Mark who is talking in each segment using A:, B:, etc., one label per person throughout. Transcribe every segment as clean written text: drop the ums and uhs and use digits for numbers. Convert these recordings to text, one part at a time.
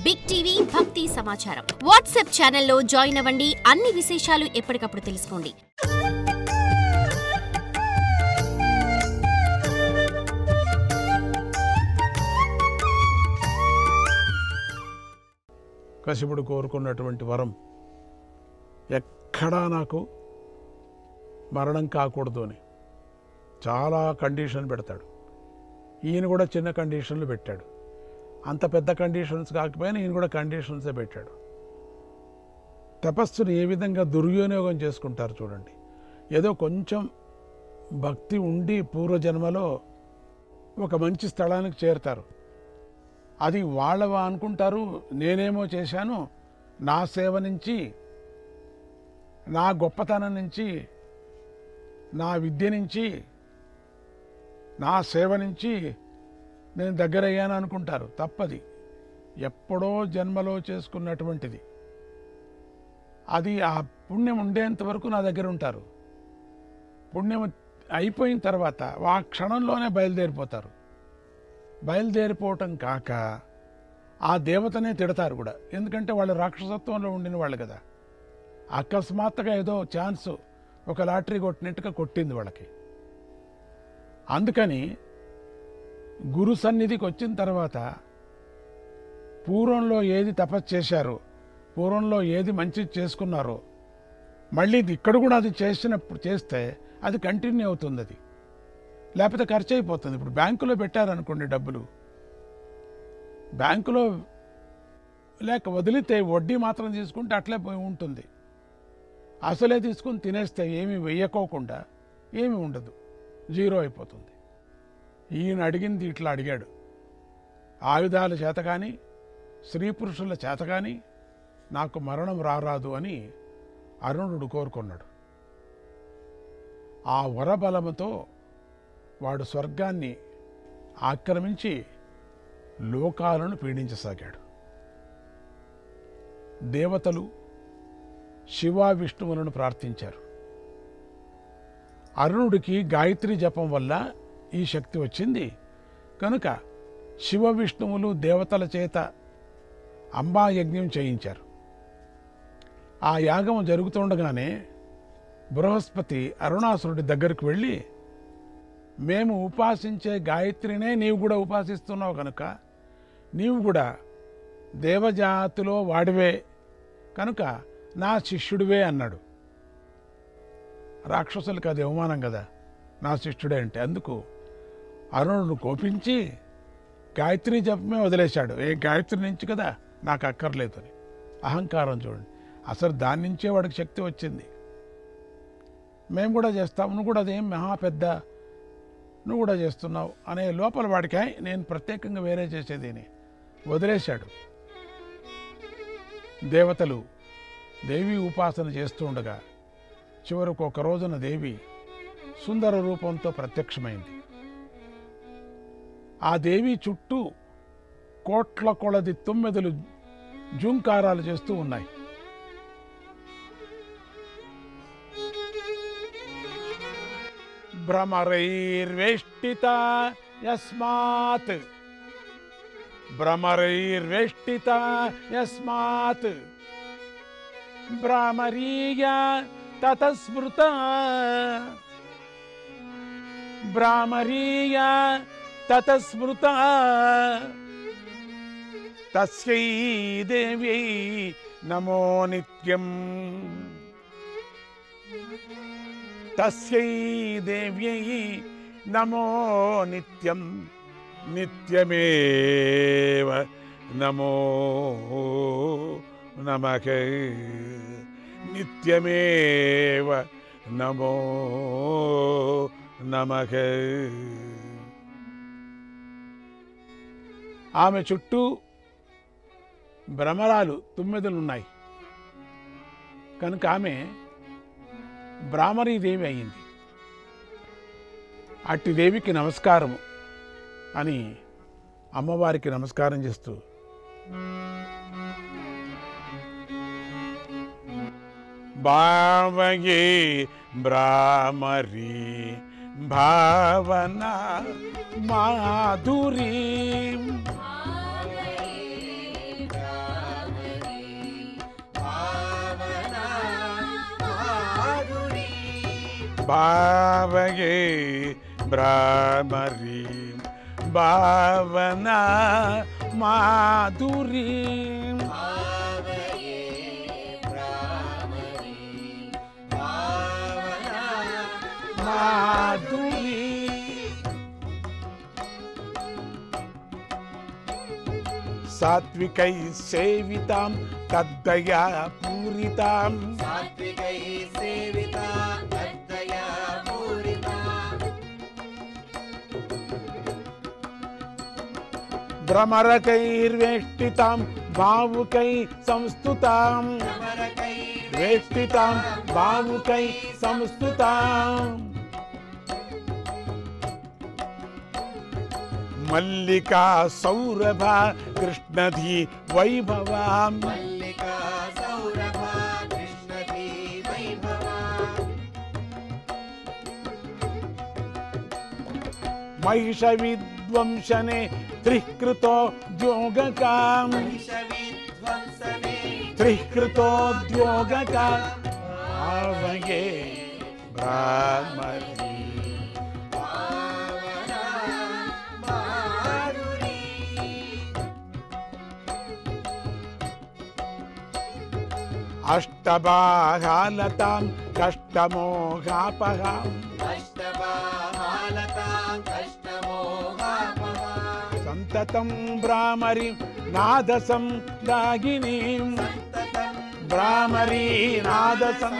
A: Big TV భక్తి సమాచారం WhatsApp ఛానల్లో జాయిన్ అవ్వండి. అన్ని విశేషాలు ఎప్పటికప్పుడు తెలుసుకోండి.
B: కశిపుడు కోరుకున్నటువంటి వరం ఎక్కడా నాకు మరణం కాకూడదు అని చాలా కండిషన్ పెడతాడు. ఈయన కూడా చిన్న కండిషన్లు పెట్టాడు. అంత పెద్ద కండిషన్స్ కాకపోయినా ఈయన కూడా కండిషన్సే పెట్టాడు. తపస్సును ఏ విధంగా దుర్వినియోగం చేసుకుంటారు చూడండి. ఏదో కొంచెం భక్తి ఉండి పూర్వజన్మలో ఒక మంచి స్థలానికి చేరుతారు. అది వాళ్ళవా అనుకుంటారు. నేనేమో చేశాను, నా సేవ నుంచి, నా గొప్పతనం నుంచి, నా విద్య నుంచి, నా సేవ నుంచి నేను దగ్గరయ్యాను అనుకుంటారు. తప్పది. ఎప్పుడో జన్మలో చేసుకున్నటువంటిది. అది ఆ పుణ్యం ఉండేంత వరకు నా దగ్గర ఉంటారు. పుణ్యం అయిపోయిన తర్వాత ఆ క్షణంలోనే బయలుదేరిపోతారు. బయలుదేరిపోవటం కాక ఆ దేవతనే తిడతారు కూడా. ఎందుకంటే వాళ్ళు రాక్షసత్వంలో ఉండిన వాళ్ళు కదా. అకస్మాత్తుగా ఏదో ఛాన్స్ ఒక లాటరీ కొట్టినట్టుగా కొట్టింది వాళ్ళకి. అందుకని గురు సన్నిధికి వచ్చిన తర్వాత పూర్వంలో ఏది తపస్సు చేశారో, పూర్వంలో ఏది మంచి చేసుకున్నారో, మళ్ళీ ఇక్కడ కూడా అది చేస్తే అది కంటిన్యూ అవుతుంది. అది లేకపోతే ఖర్చు అయిపోతుంది. ఇప్పుడు బ్యాంకులో పెట్టారనుకోండి డబ్బులు, బ్యాంకులో లేక వదిలితే వడ్డీ మాత్రం తీసుకుంటే అట్లే పోయి ఉంటుంది. అసలే తీసుకుని తినేస్తే ఏమీ వెయ్యకోకుండా ఏమీ ఉండదు, జీరో అయిపోతుంది. ఈయన అడిగింది ఇట్లా అడిగాడు. ఆయుధాల చేత కానీ స్త్రీ పురుషుల చేత కానీ నాకు మరణం రారాదు అని అరుణుడు కోరుకున్నాడు. ఆ వరబలముతో వాడు స్వర్గాన్ని ఆక్రమించి లోకాలను పీడించసాగాడు. దేవతలు శివ విష్ణువులను ప్రార్థించారు. అరుణుడికి గాయత్రి జపం వల్ల ఈ శక్తి వచ్చింది కనుక శివ విష్ణువులు దేవతల చేత అంబా యజ్ఞం చేయించారు. ఆ యాగం జరుగుతుండగానే బృహస్పతి అరుణాసురుడి దగ్గరికి వెళ్ళి, మేము ఉపాసించే గాయత్రినే నీవు కూడా ఉపాసిస్తున్నావు కనుక నీవు కూడా దేవజాతిలో వాడివే కనుక నా శిష్యుడివే అన్నాడు. రాక్షసులకు అది అవమానం కదా, నా శిష్యుడే అంటే. అందుకు అరుణుడు కోపించి గాయత్రి జపమే వదిలేశాడు. గాయత్రి నుంచి కదా నాకు అక్కర్లేదు అని. అహంకారం చూడండి. అసలు దాని నుంచే వాడికి శక్తి వచ్చింది. మేము కూడా చేస్తాం, నువ్వు కూడా అదేం మహా పెద్ద, నువ్వు కూడా చేస్తున్నావు అనే లోపల వాడికి నేను ప్రత్యేకంగా వేరే చేసేది వదిలేశాడు. దేవతలు దేవి ఉపాసన చేస్తూ ఉండగా చివరకు ఒక రోజున దేవి సుందర రూపంతో ప్రత్యక్షమైంది. ఆ దేవి చుట్టూ కోట్ల కొలది తొమ్మిదలు జూంకారాలు చేస్తూ ఉన్నాయి. భ్రమరైర్వేష్టిత యస్మాత్, భ్రమరైర్వేష్టిత యస్మాత్ భ్రామరీయ తతస్మృత, భ్రామరీయ తతస్మృత తస్యై దేవ్యై నమో నిత్యం, తస్యై దేవ్యై నమో నిత్యం, నిత్యమేవ నమో నమః, నిత్యమేవ నమో నమః. ఆమె చుట్టూ భ్రమరాలు తుమ్మెదలున్నాయి కనుక ఆమె భ్రామరీదేవి అయింది. అట్టి దేవికి నమస్కారము అని అమ్మవారికి నమస్కారం చేస్తూ భావయే భ్రామరీ భావన మాధురీ భావగే భ్రామరీ భావన మాధురీ మాధురీ సాత్వికై సేవితాం తద్దయా పూరితాం భ్రమరకైర్వేష్టితాం భావుకై సంస్తుతాం వేష్టితాం భావుకై సంస్తుతాం మల్లికా సౌరభ కృష్ణధీ వైభవాం మహిష విధ్వంసనే త్రికృతోద్యోగకాం త్రికృతోద్యోగకా భావగే భ్రామరీ అష్టబాహాలతాం కష్టమోహాపహాం సంతతం భ్రామరీ నాదసం దాగినీం భ్రామరీ నాదసం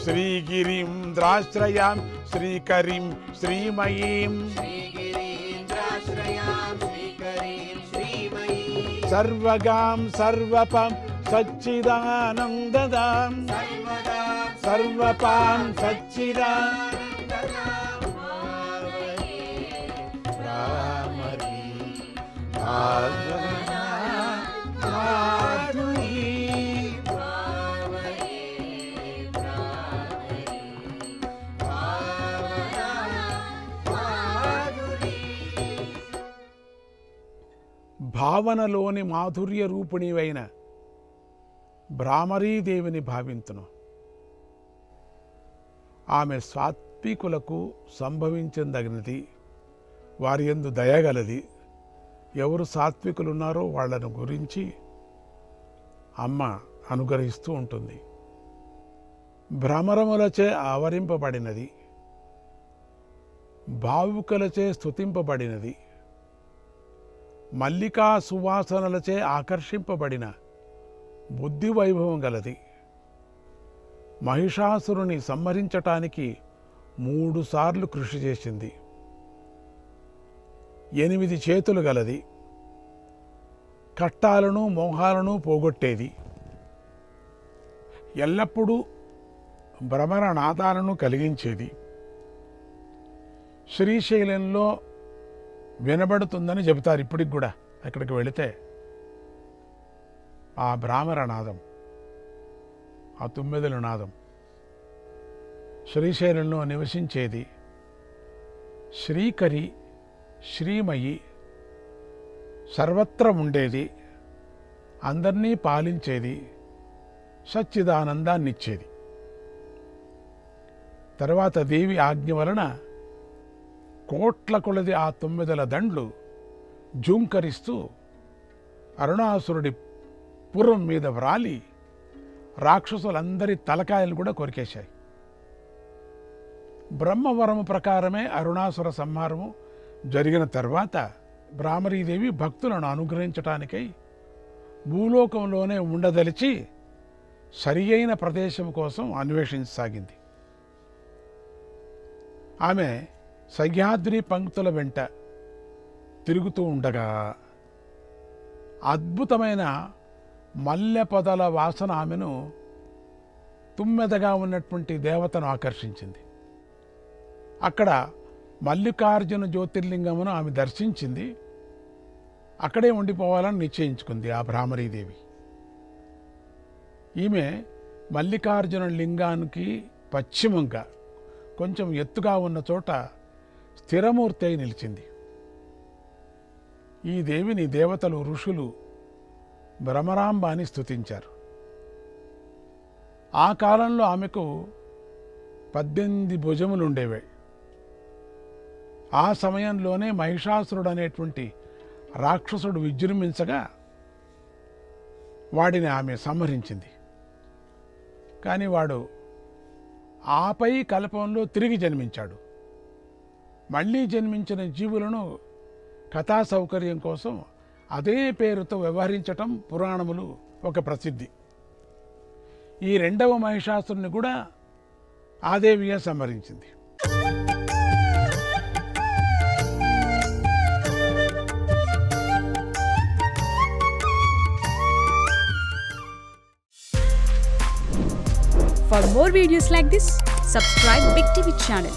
B: శ్రీగిరీంద్రాశ్రయాం శ్రీకరీం శ్రీమయీం సర్వగాం సర్వపం సచ్చిదానందదాం సర్వపాం సచ్చిదానందదాం భ్రామరీ భావన మాధురీ భావనలోని మాధుర్య రూపిణివైన భ్రామరీదేవిని భావింతును. ఆమె సాత్వికులకు సంభవించదగినది, వారి యందు దయగలది. ఎవరు సాత్వికులున్నారో వాళ్లను గురించి అమ్మ అనుగ్రహిస్తూ ఉంటుంది. భ్రమరములచే ఆవరింపబడినది, భావుకులచే స్తుతింపబడినది, మల్లికా సువాసనలచే ఆకర్షింపబడిన బుద్ధి వైభవం గలది. మహిషాసురుని సంహరించటానికి 3 సార్లు కృషి చేసింది. 8 చేతులు గలది. కట్టాలను మోహాలను పోగొట్టేది. ఎల్లప్పుడూ భ్రమర నాదాలను కలిగించేది. శ్రీశైలంలో వినబడుతుందని చెబుతారు ఇప్పటికి కూడా. అక్కడికి వెళితే ఆ భ్రామర నాదం, ఆ తుమ్మెదల నాదం శ్రీశైలంలో నివసించేది. శ్రీకరి, శ్రీమయి, సర్వత్ర ఉండేది, అందరినీ పాలించేది, సచ్చిదానందాన్నిచ్చేది. తర్వాత దేవి ఆజ్ఞ వలన కోట్ల కొలది ఆ 9 దండ్లు జూంకరిస్తూ అరుణాసురుడి పురం మీద వ్రాలి రాక్షసులందరి తలకాయలు కూడా కొరికేశాయి. బ్రహ్మవరము ప్రకారమే అరుణాసుర సంహారము జరిగిన తర్వాత భ్రామరీదేవి భక్తులను అనుగ్రహించటానికై భూలోకంలోనే ఉండదలిచి సరి అయిన ప్రదేశం కోసం అన్వేషించసాగింది. ఆమె సహ్యాద్రి పంక్తుల వెంట తిరుగుతూ ఉండగా అద్భుతమైన మల్లె పొదల వాసన ఆమెను తుమ్మెదగా ఉన్నటువంటి దేవతను ఆకర్షించింది. అక్కడ మల్లికార్జున జ్యోతిర్లింగమును ఆమె దర్శించింది. అక్కడే ఉండిపోవాలని నిశ్చయించుకుంది ఆ భ్రామరీదేవి. ఈమె మల్లికార్జున లింగానికి పశ్చిమంగా కొంచెం ఎత్తుగా ఉన్న చోట స్థిరమూర్తి అయి నిలిచింది. ఈ దేవిని దేవతలు, ఋషులు భ్రమరాంబ అని స్తుతించారు. ఆ కాలంలో ఆమెకు 18 భుజములు ఉండేవి. ఆ సమయంలోనే మహిషాసురుడు అనేటువంటి రాక్షసుడు విజృంభించగా వాడిని ఆమె సంహరించింది. కానీ వాడు ఆపై కల్పంలో తిరిగి జన్మించాడు. మళ్ళీ జన్మించిన జీవులను కథా సౌకర్యం కోసం అదే పేరుతో వ్యవహరించటం పురాణములు ఒక ప్రసిద్ధి. ఈ రెండవ మహిషాసురుని కూడా ఆ దేవియే సంహరించింది.
C: For more videos like this, subscribe Big TV channel.